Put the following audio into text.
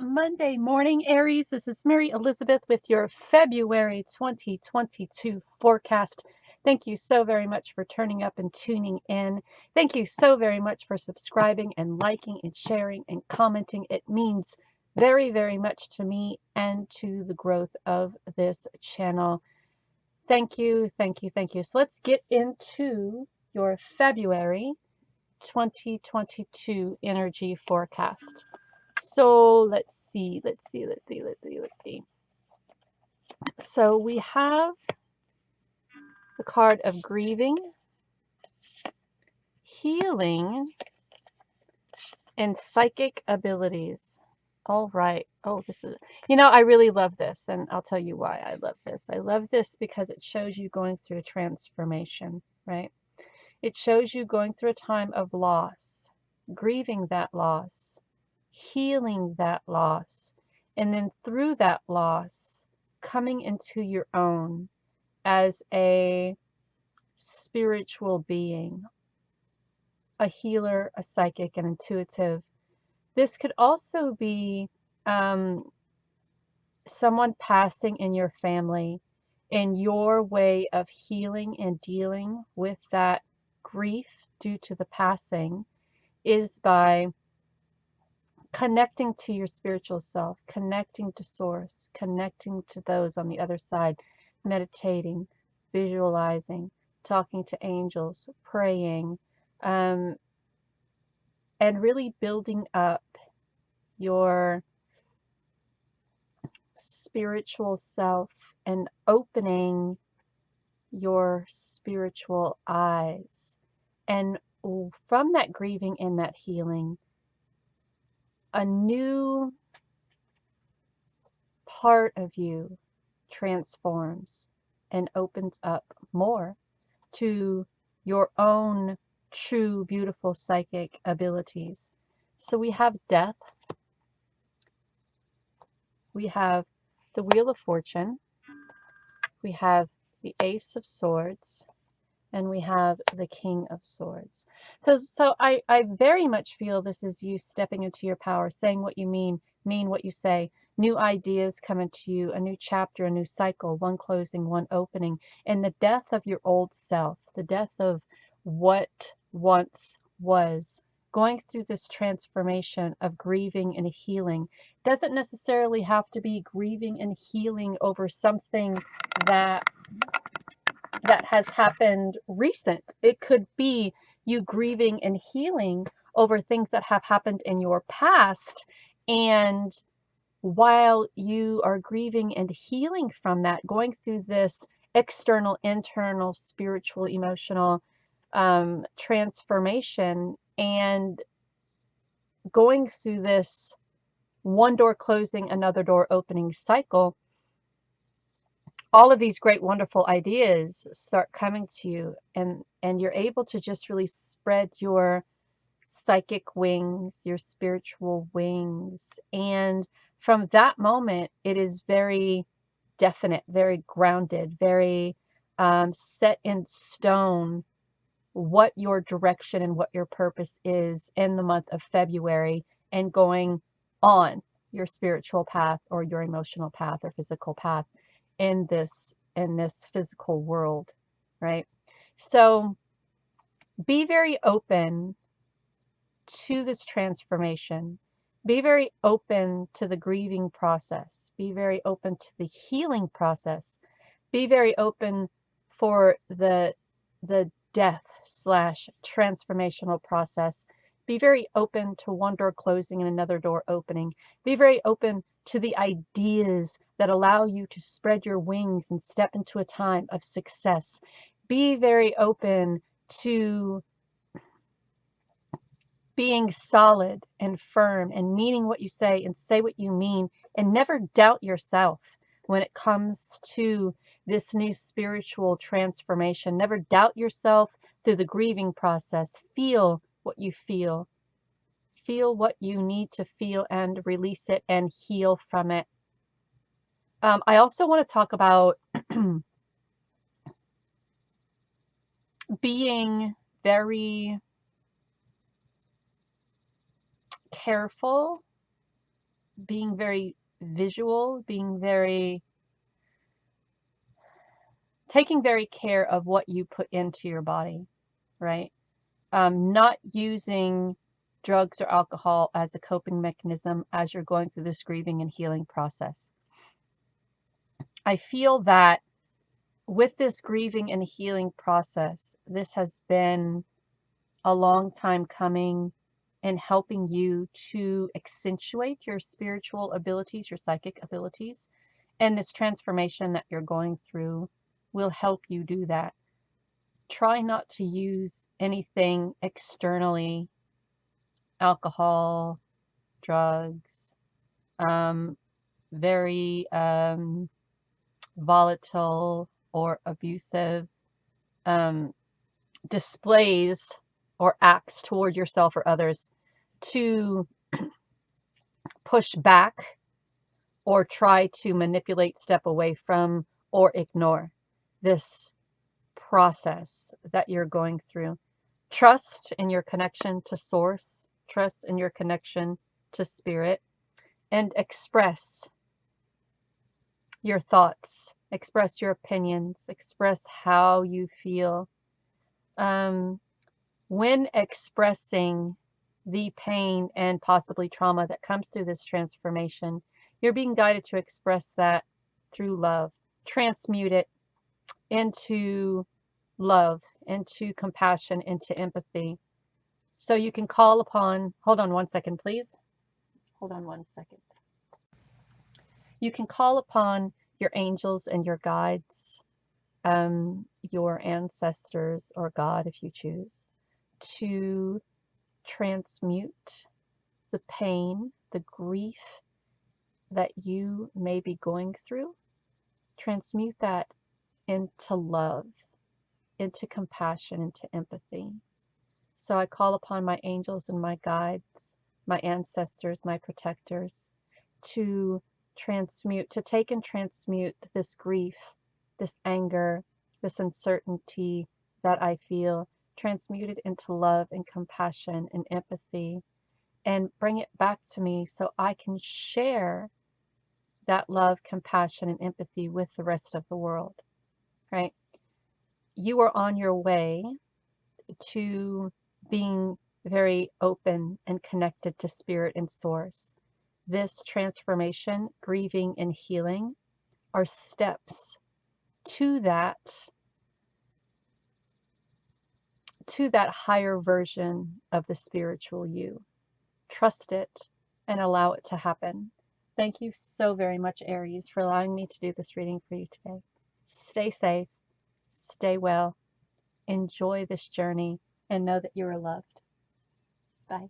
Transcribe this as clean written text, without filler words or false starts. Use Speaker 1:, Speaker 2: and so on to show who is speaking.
Speaker 1: Monday morning, Aries. This is Mary Elizabeth with your February 2022 forecast. Thank you so very much for turning up and tuning in. Thank you so very much for subscribing and liking and sharing and commenting. It means very, very much to me and to the growth of this channel. Thank you, thank you, thank you. So let's get into your February 2022 energy forecast. So let's see. So we have the card of grieving, healing, and psychic abilities. All right. Oh, this is, I really love this, and I'll tell you why I love this. I love this because it shows you going through a transformation, right? It shows you going through a time of loss, grieving that loss, healing that loss, and then through that loss, coming into your own as a spiritual being, a healer, a psychic, an intuitive. This could also be someone passing in your family, and your way of healing and dealing with that grief due to the passing is by connecting to your spiritual self, connecting to source, connecting to those on the other side, meditating, visualizing, talking to angels, praying, and really building up your spiritual self and opening your spiritual eyes. And from that grieving and that healing, a new part of you transforms and opens up more to your own true, beautiful psychic abilities. So we have death, we have the Wheel of Fortune, we have the Ace of Swords, and we have the King of Swords. So I very much feel this is you stepping into your power, saying what you mean what you say. New ideas come into you, a new chapter, a new cycle, one closing, one opening. And the death of your old self, the death of what once was, going through this transformation of grieving and healing. Doesn't necessarily have to be grieving and healing over something that has happened recent. It could be you grieving and healing over things that have happened in your past. And while you are grieving and healing from that, going through this external, internal, spiritual, emotional transformation, and going through this one door closing, another door opening cycle, all of these great, wonderful ideas start coming to you, and you're able to just really spread your psychic wings, your spiritual wings. And from that moment, it is very definite, very grounded, very set in stone what your direction and what your purpose is in the month of February, and going on your spiritual path or your emotional path or physical path in this physical world, right? So be very open to this transformation. Be very open to the grieving process. Be very open to the healing process. Be very open for the death / transformational process. Be very open to one door closing and another door opening. Be very open to the ideas that allow you to spread your wings and step into a time of success. Be very open to being solid and firm and meaning what you say and say what you mean, and never doubt yourself when it comes to this new spiritual transformation. Never doubt yourself through the grieving process. Feel what you feel. Feel what you need to feel and release it and heal from it. I also want to talk about being very careful being very visual, taking very care of what you put into your body, right? Not using drugs or alcohol as a coping mechanism as you're going through this grieving and healing process. I feel that with this grieving and healing process, this has been a long time coming in helping you to accentuate your spiritual abilities, your psychic abilities. And this transformation that you're going through will help you do that. Try not to use anything externally, alcohol, drugs, very volatile or abusive displays or acts toward yourself or others to push back or try to manipulate, step away from, or ignore this process that you're going through. Trust in your connection to source, trust in your connection to spirit, and express your thoughts, express your opinions, express how you feel. When expressing the pain and possibly trauma that comes through this transformation, you're being guided to express that through love. Transmute it into love, into compassion, into empathy. So you can call upon, hold on one second, please. Hold on one second. You can call upon your angels and your guides, your ancestors or God if you choose, to transmute the pain, the grief that you may be going through. Transmute that into love, into compassion, into empathy. So I call upon my angels and my guides, my ancestors, my protectors, to transmute, to take and transmute this grief, this anger, this uncertainty that I feel, transmute it into love and compassion and empathy, and bring it back to me so I can share that love, compassion, and empathy with the rest of the world, right? You are on your way to being very open and connected to spirit and source. This transformation, grieving, and healing are steps to that higher version of the spiritual you. Trust it and allow it to happen. Thank you so very much, Aries, for allowing me to do this reading for you today. Stay safe, stay well, enjoy this journey, and know that you are loved. Bye.